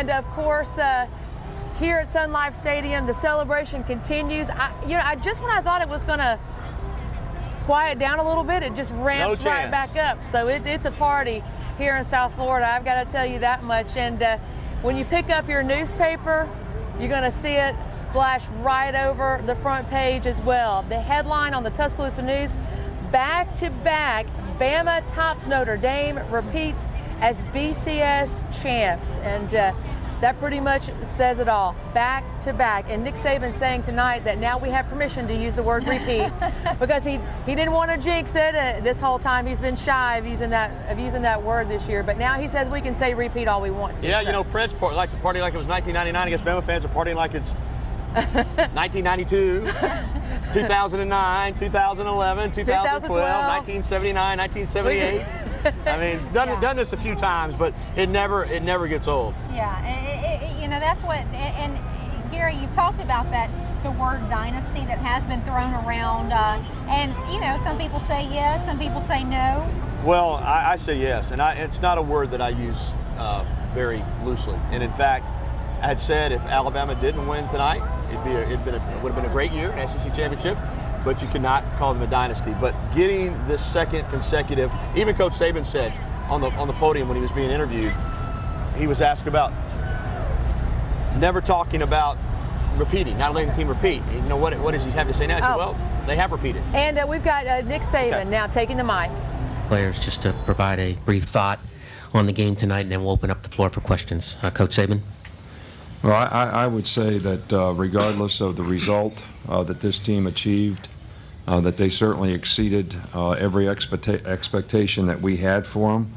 And of course, here at Sun Life Stadium, the celebration continues. Just when I thought it was going to quiet down a little bit, it just ramps right back up. So it's a party here in South Florida, I've got to tell you that much. And when you pick up your newspaper, you're going to see it splash right over the front page as well. The headline on the Tuscaloosa News, back-to-back, Bama tops Notre Dame, repeats as BCS champs. And that pretty much says it all, back-to-back. And Nick Saban saying tonight that now we have permission to use the word repeat because he didn't want to jinx it. This whole time he's been shy of using that word this year. But now he says we can say repeat all we want to. Yeah, so. Prince like to party like it was 1999. I guess Bama fans are partying like it's 1992, 2009, 2011, 2012, 1979, 1978. I mean, done this a few times, but it never gets old. Yeah, that's what. And Gary, you've talked about the word dynasty that has been thrown around, and some people say yes, some people say no. Well, I say yes, and it's not a word that I use very loosely. And in fact, I had said if Alabama didn't win tonight, it would have been a great year, an SEC championship. But you cannot call them a dynasty. But getting this second consecutive, even Coach Saban said on the podium when he was being interviewed, he was asked about never talking about repeating, not letting the team repeat. What does he have to say now? He said, well, they have repeated. And we've got Nick Saban now taking the mic. Players, just to provide a brief thought on the game tonight, and then we'll open up the floor for questions. Coach Saban. Well, I would say that regardless of the result that this team achieved, that they certainly exceeded every expectation that we had for them.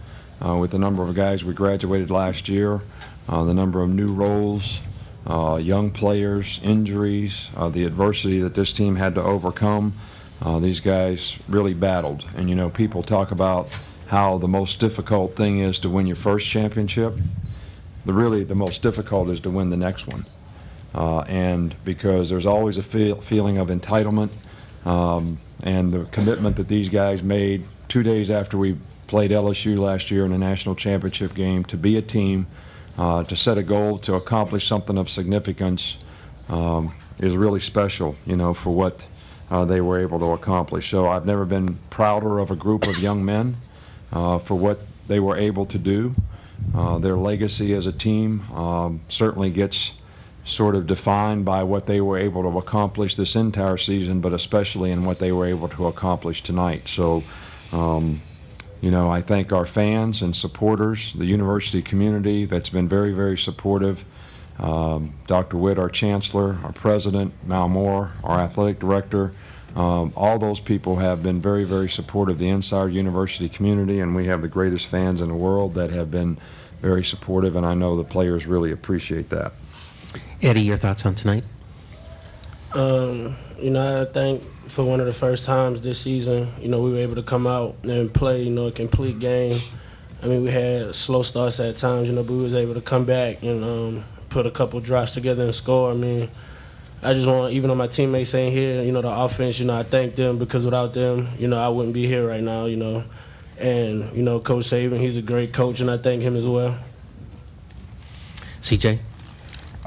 With the number of guys we graduated last year, the number of new roles, young players, injuries, the adversity that this team had to overcome, these guys really battled. And people talk about how the most difficult thing is to win your first championship. Really the most difficult is to win the next one. And because there's always a feeling of entitlement, and the commitment that these guys made 2 days after we played LSU last year in a national championship game to be a team, to set a goal, to accomplish something of significance is really special, for what they were able to accomplish. So I've never been prouder of a group of young men for what they were able to do. Their legacy as a team certainly gets sort of defined by what they were able to accomplish this entire season, but especially in what they were able to accomplish tonight. So, I thank our fans and supporters, the university community that's been very, very supportive. Dr. Witt, our chancellor, our president, Mal Moore, our athletic director, all those people have been very, very supportive of the inside university community, and we have the greatest fans in the world that have been very supportive, and I know the players really appreciate that. Eddie, your thoughts on tonight? I think for one of the first times this season, we were able to come out and play, a complete game. I mean, we had slow starts at times, but we was able to come back and put a couple drives together and score. I mean, I just want, even on my teammates saying here, the offense, I thank them because without them, I wouldn't be here right now, And, Coach Saban, he's a great coach, and I thank him as well. CJ?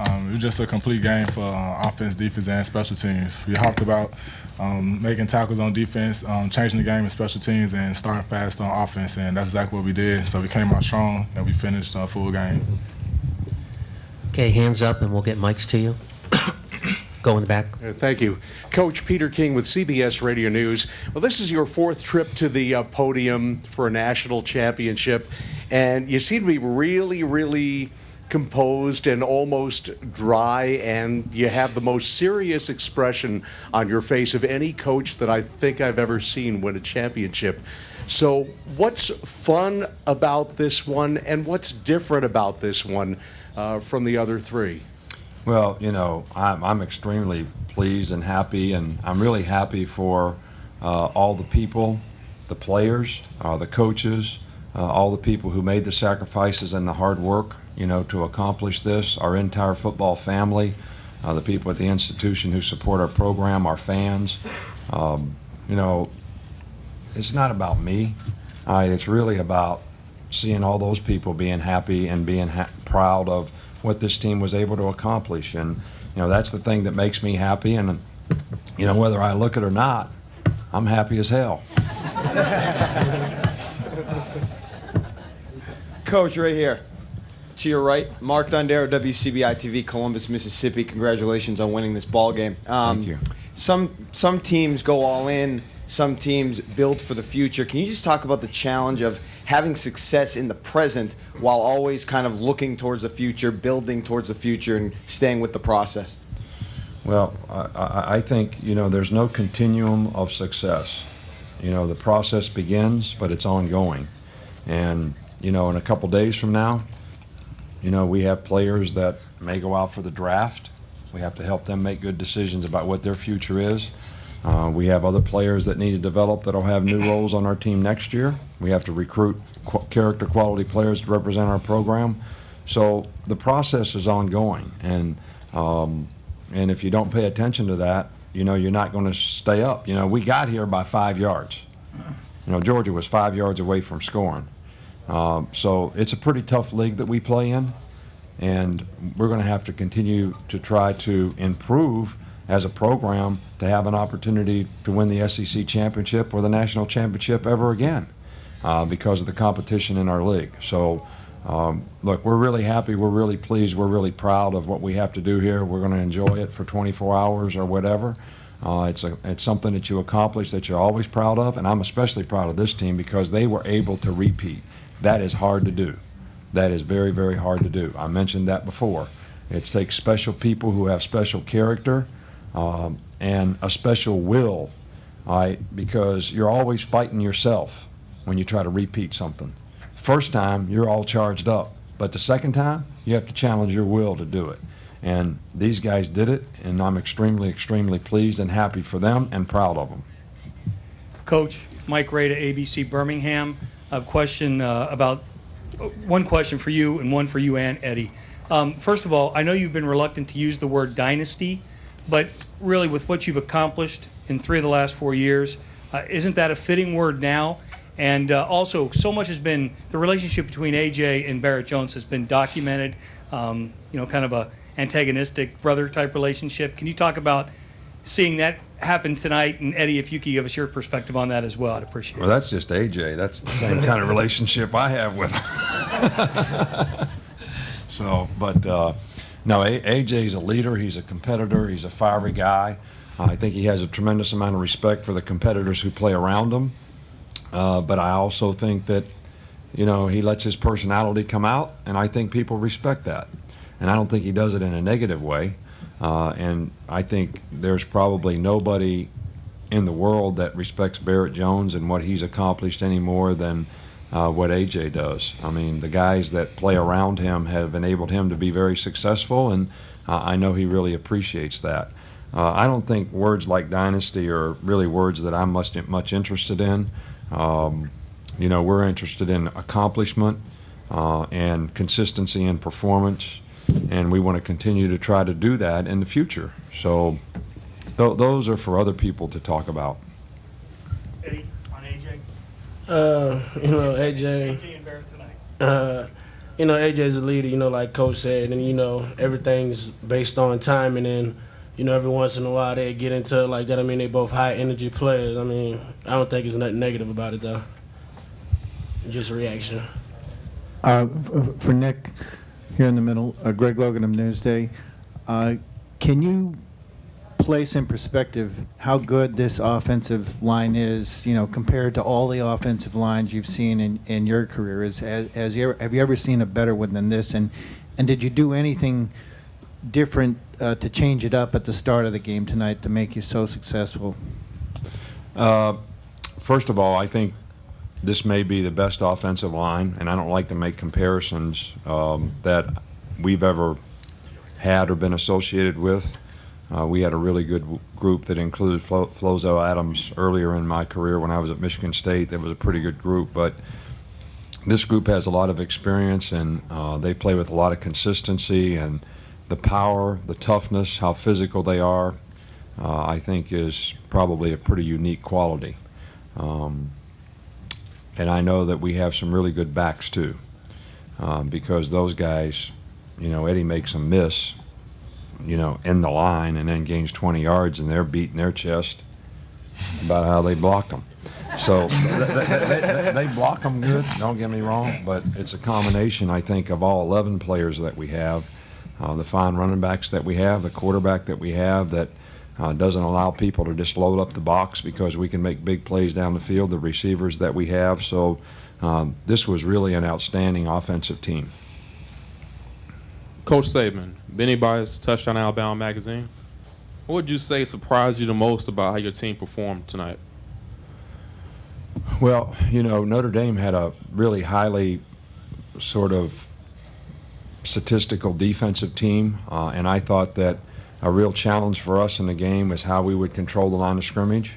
It was just a complete game for offense, defense, and special teams. We talked about making tackles on defense, changing the game in special teams, and starting fast on offense, and that's exactly what we did. So we came out strong, and we finished a full game. Okay, hands up, and we'll get mics to you. Go in the back. Thank you. Coach Peter King with CBS Radio News. Well, this is your fourth trip to the podium for a national championship, and you seem to be really, really composed and almost dry, and you have the most serious expression on your face of any coach that I think I've ever seen win a championship. So what's fun about this one, and what's different about this one from the other three? Well, I'm extremely pleased and happy, and I'm really happy for all the people, the players, the coaches, all the people who made the sacrifices and the hard work, to accomplish this, our entire football family, the people at the institution who support our program, our fans. It's not about me. It's really about seeing all those people being happy and being proud of what this team was able to accomplish. And, you know, that's the thing that makes me happy. And, you know, whether I look it or not, I'm happy as hell. Coach, right here. To your right, Mark Dondero, WCBI-TV, Columbus, Mississippi. Congratulations on winning this ball game. Thank you. Some teams go all in. Some teams build for the future. Can you just talk about the challenge of having success in the present while always kind of looking towards the future, building towards the future, and staying with the process? Well, I think, you know, there's no continuum of success. You know, the process begins, but it's ongoing. And, you know, in a couple days from now, you know, we have players that may go out for the draft. We have to help them make good decisions about what their future is. We have other players that need to develop that will have new roles on our team next year. We have to recruit character quality players to represent our program. So the process is ongoing. And if you don't pay attention to that, you know, you're not going to stay up. You know, we got here by 5 yards. You know, Georgia was 5 yards away from scoring. So it's a pretty tough league that we play in, and we're going to have to continue to try to improve as a program to have an opportunity to win the SEC championship or the national championship ever again because of the competition in our league. So, look, we're really happy, we're really pleased, we're really proud of what we have to do here. We're going to enjoy it for 24 hours or whatever. It's something that you accomplish that you're always proud of, and I'm especially proud of this team because they were able to repeat. That is hard to do. That is very, very hard to do. I mentioned that before. It takes special people who have special character and a special will, all right, because you're always fighting yourself when you try to repeat something. First time, you're all charged up, but the second time, you have to challenge your will to do it. And these guys did it, and I'm extremely, extremely pleased and happy for them and proud of them. Coach, Mike Ray to ABC Birmingham. A question about one question for you and one for you and Eddie. First of all, I know you've been reluctant to use the word dynasty, but really with what you've accomplished in 3 of the last 4 years, isn't that a fitting word now? And also, so much has been, the relationship between AJ and Barrett Jones has been documented, you know, kind of a antagonistic brother-type relationship. Can you talk about seeing that happen tonight? And Eddie, if you could give us your perspective on that as well, I'd appreciate it. Well, that's just AJ. That's the same kind of relationship I have with him. So, but no, AJ's a leader. He's a competitor. He's a fiery guy. I think he has a tremendous amount of respect for the competitors who play around him. But I also think that, you know, he lets his personality come out, and I think people respect that. And I don't think he does it in a negative way. And I think there's probably nobody in the world that respects Barrett Jones and what he's accomplished any more than what AJ does. I mean, the guys that play around him have enabled him to be very successful, and I know he really appreciates that. I don't think words like dynasty are really words that I'm much interested in. You know, we're interested in accomplishment and consistency in performance, and we want to continue to try to do that in the future. So those are for other people to talk about. Eddie, on AJ? You know, AJ and Barrett tonight. You know, AJ's a leader, you know, like Coach said, and, you know, everything's based on timing, and, you know, every once in a while they get into it like that. I mean, they both high-energy players. I mean, I don't think there's nothing negative about it, though. Just a reaction. For Nick, here in the middle, Greg Logan of Newsday. Can you place in perspective how good this offensive line is, you know, compared to all the offensive lines you've seen in your career? Have you ever seen a better one than this? And did you do anything different to change it up at the start of the game tonight to make you so successful? First of all, I think this may be the best offensive line, and I don't like to make comparisons that we've ever had or been associated with. We had a really good group that included Flozo Adams earlier in my career when I was at Michigan State. That was a pretty good group, but this group has a lot of experience, and they play with a lot of consistency, and the power, the toughness, how physical they are, I think is probably a pretty unique quality. And I know that we have some really good backs too, because those guys Eddie makes a miss, in the line and then gains 20 yards, and they're beating their chest about how they blocked them. So they block them good, don't get me wrong, but it's a combination, I think, of all 11 players that we have, the fine running backs that we have, the quarterback that we have that doesn't allow people to just load up the box because we can make big plays down the field, the receivers that we have. So this was really an outstanding offensive team. Coach Saban, Benny Bias, Touchdown Alabama Magazine. What would you say surprised you the most about how your team performed tonight? Well, Notre Dame had a really highly sort of statistical defensive team, and I thought that a real challenge for us in the game was how we would control the line of scrimmage,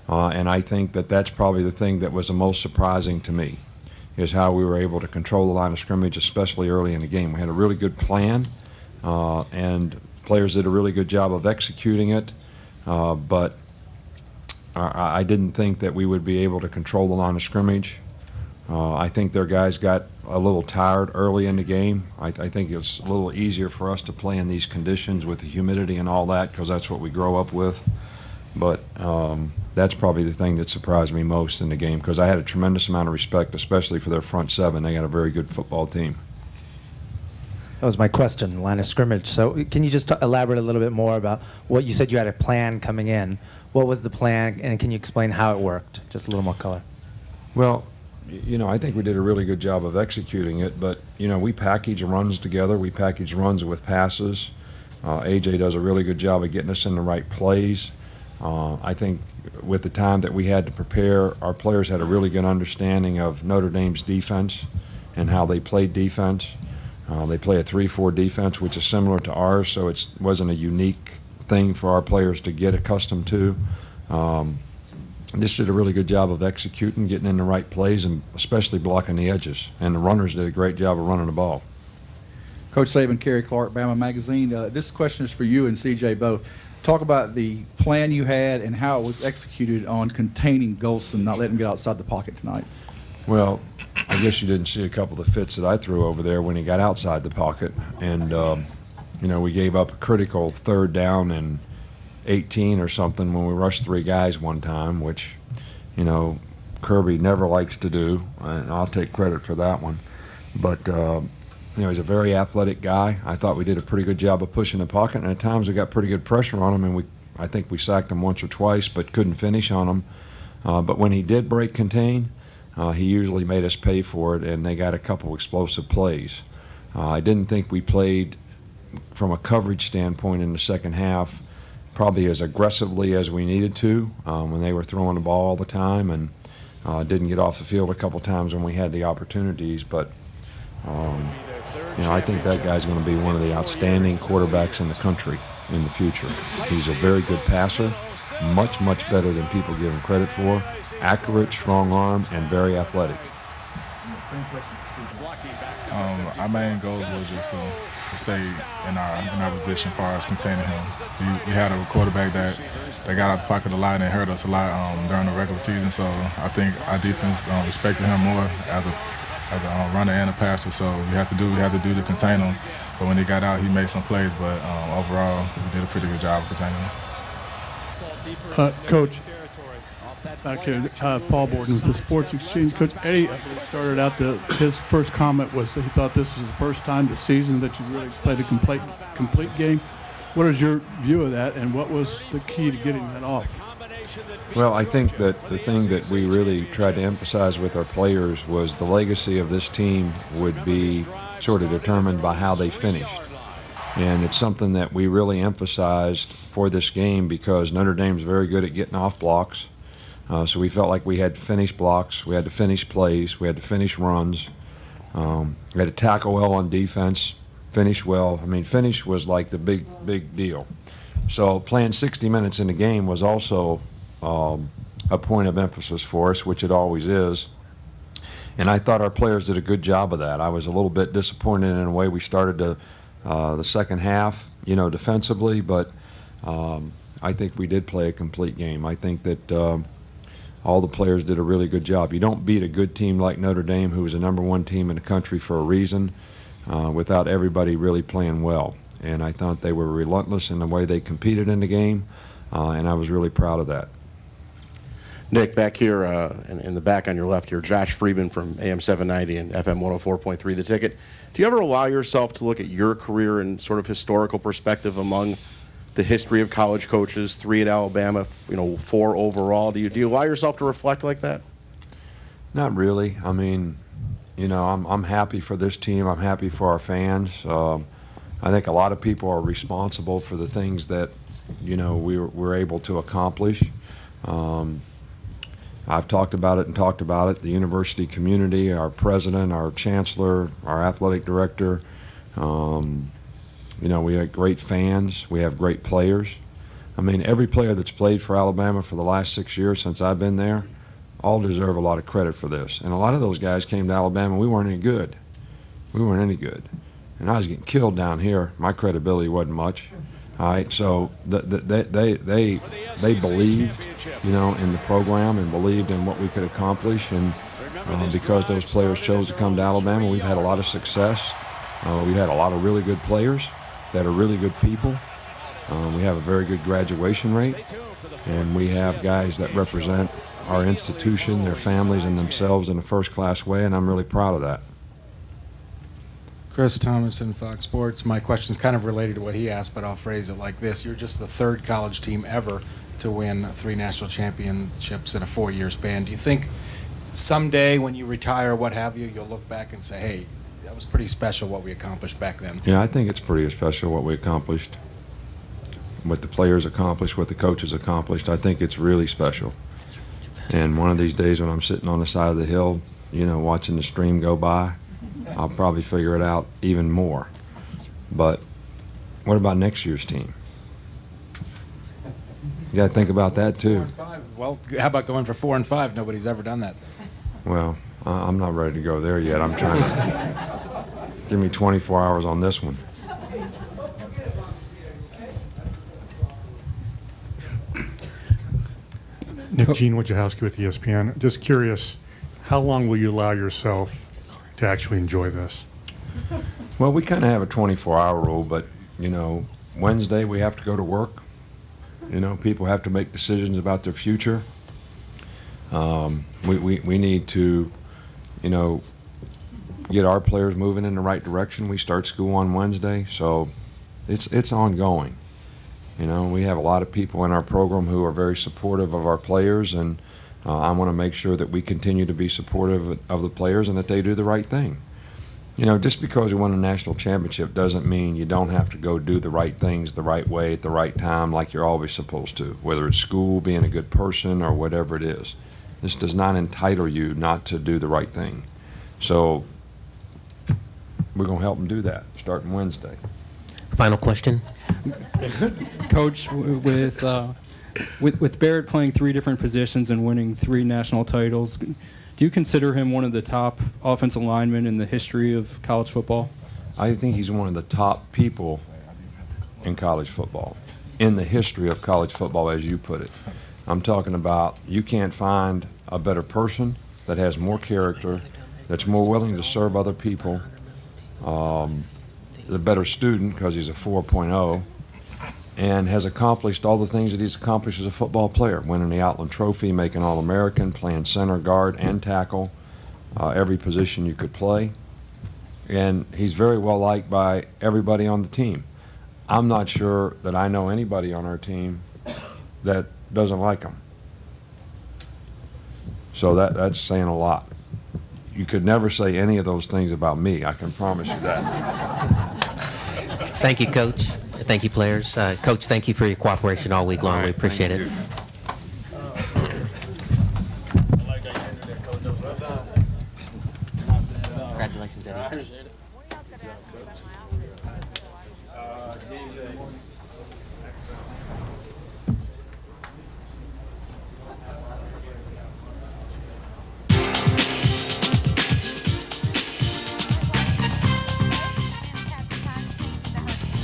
and I think that that's probably the thing that was the most surprising to me, is how we were able to control the line of scrimmage, especially early in the game. We had a really good plan, and players did a really good job of executing it, but I didn't think that we would be able to control the line of scrimmage. I think their guys got a little tired early in the game. I think it's a little easier for us to play in these conditions with the humidity and all that, because that's what we grow up with. But that's probably the thing that surprised me most in the game, because I had a tremendous amount of respect, especially for their front seven. They got a very good football team. That was my question, line of scrimmage. So can you just elaborate a little bit more about what you said you had a plan coming in? What was the plan, and can you explain how it worked? Just a little more color. Well, I think we did a really good job of executing it, but, we package runs together. We package runs with passes. AJ does a really good job of getting us in the right plays. I think with the time that we had to prepare, our players had a really good understanding of Notre Dame's defense and how they played defense. They play a 3-4 defense, which is similar to ours, so it wasn't a unique thing for our players to get accustomed to. Just did a really good job of executing, getting in the right plays, and especially blocking the edges. And the runners did a great job of running the ball. Coach Saban, Kerry Clark, Bama Magazine. This question is for you and CJ both. Talk about the plan you had and how it was executed on containing Golson, not letting him get outside the pocket tonight. Well, I guess you didn't see a couple of the fits that I threw over there when he got outside the pocket. And, we gave up a critical 3rd down and 18 or something when we rushed 3 guys one time, which, Kirby never likes to do, and I'll take credit for that one. But, he's a very athletic guy. I thought we did a pretty good job of pushing the pocket, and at times we got pretty good pressure on him, and I think we sacked him once or twice but couldn't finish on him. But when he did break contain, he usually made us pay for it, and they got a couple explosive plays. I didn't think we played from a coverage standpoint in the second half probably as aggressively as we needed to when they were throwing the ball all the time, and didn't get off the field a couple times when we had the opportunities. But I think that guy's going to be one of the outstanding quarterbacks in the country in the future. He's a very good passer, much, much better than people give him credit for. Accurate, strong arm, and very athletic. Our main goal was just to stay in our position as far as containing him. We had a quarterback that got out the pocket a lot and hurt us a lot during the regular season. So I think our defense respected him more as a runner and a passer. So we have to do to contain him. But when he got out, he made some plays. But overall, we did a pretty good job of containing him. Coach, back here, Paul Borden with the Sports Exchange. Coach Eddie started out his first comment was that he thought this was the first time this season that you really played a complete game. What is your view of that, and what was the key to getting that off? Well, I think that the thing that we really tried to emphasize with our players was the legacy of this team would be sort of determined by how they finished. And it's something that we really emphasized for this game because Notre Dame's very good at getting off blocks. So we felt like we had to finish blocks, we had to finish plays, we had to finish runs, we had to tackle well on defense, finish well. I mean, finish was like the big deal. So playing 60 minutes in the game was also a point of emphasis for us, which it always is. And I thought our players did a good job of that. I was a little bit disappointed in the way we started the second half, defensively, but I think we did play a complete game. I think that all the players did a really good job. You don't beat a good team like Notre Dame, who was the #1 team in the country, for a reason. without everybody really playing well. And I thought they were relentless in the way they competed in the game, and I was really proud of that. Nick, back here in the back on your left here, Josh Freeman from AM 790 and FM 104.3 The Ticket. Do you ever allow yourself to look at your career in sort of historical perspective among the history of college coaches, 3 at Alabama, 4 overall? Do you allow yourself to reflect like that? Not really. I mean, I'm happy for this team. I'm happy for our fans. I think a lot of people are responsible for the things that, we're able to accomplish. I've talked about it. The university community, our president, our chancellor, our athletic director. We have great fans. We have great players. I mean, every player that's played for Alabama for the last 6 years since I've been there all deserve a lot of credit for this. And a lot of those guys came to Alabama. We weren't any good. And I was getting killed down here. My credibility wasn't much. All right, so they believed, in the program and believed in what we could accomplish. And because those players chose to come to Alabama, we've had a lot of success. We had a lot of really good players that are really good people. We have a very good graduation rate, and we have guys that represent our institution, their families, and themselves in a first-class way, and I'm really proud of that. Chris Thomason, Fox Sports. My question is kind of related to what he asked, but I'll phrase it like this. You're just the 3rd college team ever to win 3 national championships in a 4-year span. Do you think someday when you retire, what have you, you'll look back and say, hey, that was pretty special what we accomplished back then? Yeah, I think it's pretty special what we accomplished, what the players accomplished, what the coaches accomplished. I think it's really special. And one of these days when I'm sitting on the side of the hill, watching the stream go by, I'll probably figure it out even more. But what about next year's team? You got to think about that too. 4 and 5. Well, how about going for 4 and 5? Nobody's ever done that. Well, I'm not ready to go there yet. I'm trying to give me 24 hours on this one. Nick, Gene Wojciechowski with ESPN. Just curious, how long will you allow yourself to actually enjoy this? Well, we kind of have a 24-hour rule, but, Wednesday we have to go to work. People have to make decisions about their future. We need to, get our players moving in the right direction. We start school on Wednesday, so it's ongoing. We have a lot of people in our program who are very supportive of our players, and I want to make sure that we continue to be supportive of the players and that they do the right thing. Just because you won a national championship doesn't mean you don't have to go do the right things the right way at the right time like you're always supposed to, whether it's school, being a good person, or whatever it is. This does not entitle you not to do the right thing. So we're going to help them do that starting Wednesday. Final question. Coach, with Barrett playing 3 different positions and winning 3 national titles, do you consider him one of the top offensive linemen in the history of college football? I think he's one of the top people in college football, in the history of college football, as you put it. I'm talking about you can't find a better person that has more character, that's more willing to serve other people, a better student because he's a 4.0, and has accomplished all the things that he's accomplished as a football player, winning the Outland Trophy, making All-American, playing center, guard, and tackle, every position you could play. And he's very well liked by everybody on the team. I'm not sure that I know anybody on our team that doesn't like him. So that's saying a lot. You could never say any of those things about me, I can promise you that. Thank you, Coach. Thank you, players. Coach, thank you for your cooperation all week long. We appreciate it. Congratulations, Eddie.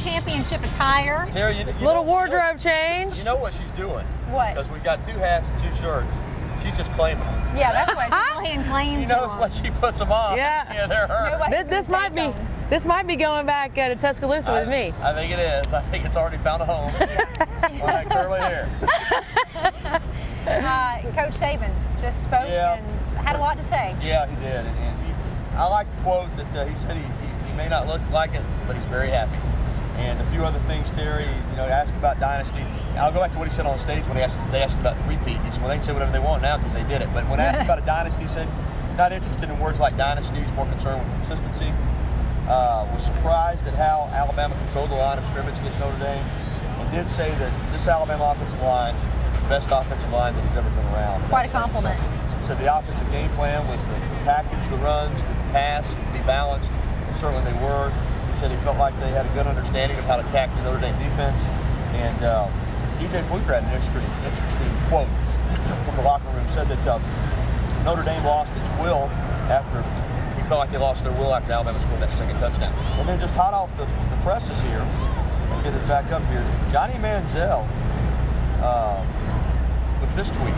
Championship attire. Terri, little wardrobe change. You know what she's doing? What? Because we've got 2 hats and 2 shirts. She's just claiming them. Yeah, that's why she's go ahead and claim. She knows when she puts them on. Yeah. Yeah, they're her. This might be This might be going back to Tuscaloosa with me. I think it is. I think it's already found a home. All right, curly hair. Coach Saban just spoke and had a lot to say. Yeah, he did. And I like the quote that he said he may not look like it, but he's very happy. And a few other things, Terry, asked about dynasty. I'll go back to what he said on stage when they asked about repeat. He said, well, they can say whatever they want now because they did it. But when asked about a dynasty, he said, not interested in words like dynasty, he's more concerned with consistency. Was surprised at how Alabama controlled the line of scrimmage against Notre Dame. And did say that this Alabama offensive line, the best offensive line that he's ever been around. It's quite a compliment. So the offensive game plan was to package the runs with the tasks, be balanced, and certainly they were. He said he felt like they had a good understanding of how to attack the Notre Dame defense. And DJ Fluker had an interesting quote from the locker room. Said that Notre Dame lost its will after, he felt like they lost their will after Alabama scored that second touchdown. And then just hot off the presses here, I'll get it back up here, Johnny Manziel with this tweet.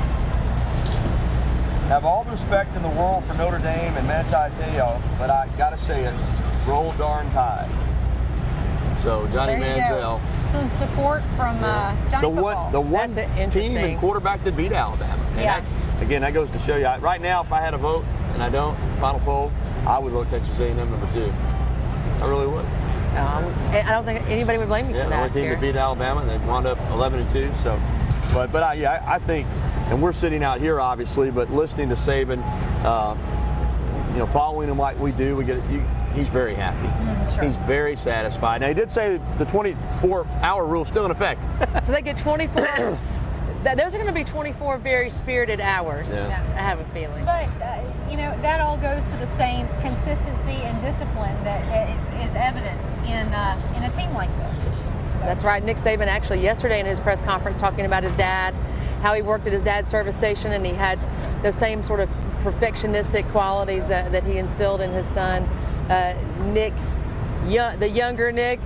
Have all the respect in the world for Notre Dame and Manti Te'o, but I gotta say it, roll darn tide. So Johnny Manziel. Some support from Johnny Football. The one team and quarterback that beat Alabama. And again, that goes to show you. Right now, if I had a vote, and I don't, final poll, I would vote Texas A&M number 2. I really would. I don't think anybody would blame you for that. The only team that beat Alabama, and they wound up 11-2. So, but I think, and we're sitting out here obviously, but listening to Saban, following him like we do, he's very happy. Sure. He's very satisfied. Now he did say the 24-hour rule is still in effect. So they get 24. Those are going to be 24 very spirited hours. Yeah. I have a feeling. But that all goes to the same consistency and discipline that is evident in a team like this. That's right. Nick Saban actually yesterday in his press conference talking about his dad, how he worked at his dad's service station, and he had those same sort of perfectionistic qualities that he instilled in his son, Nick, the younger Nick,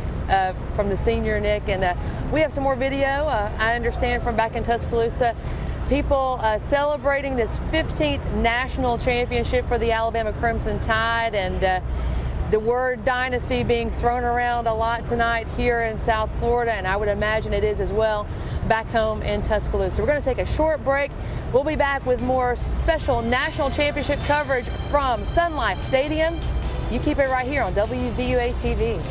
from the senior Nick. And we have some more video, I understand, from back in Tuscaloosa. People celebrating this 15th national championship for the Alabama Crimson Tide, and the word dynasty being thrown around a lot tonight here in South Florida, and I would imagine it is as well back home in Tuscaloosa. We're going to take a short break. We'll be back with more special national championship coverage from Sun Life Stadium. You keep it right here on WVUA TV.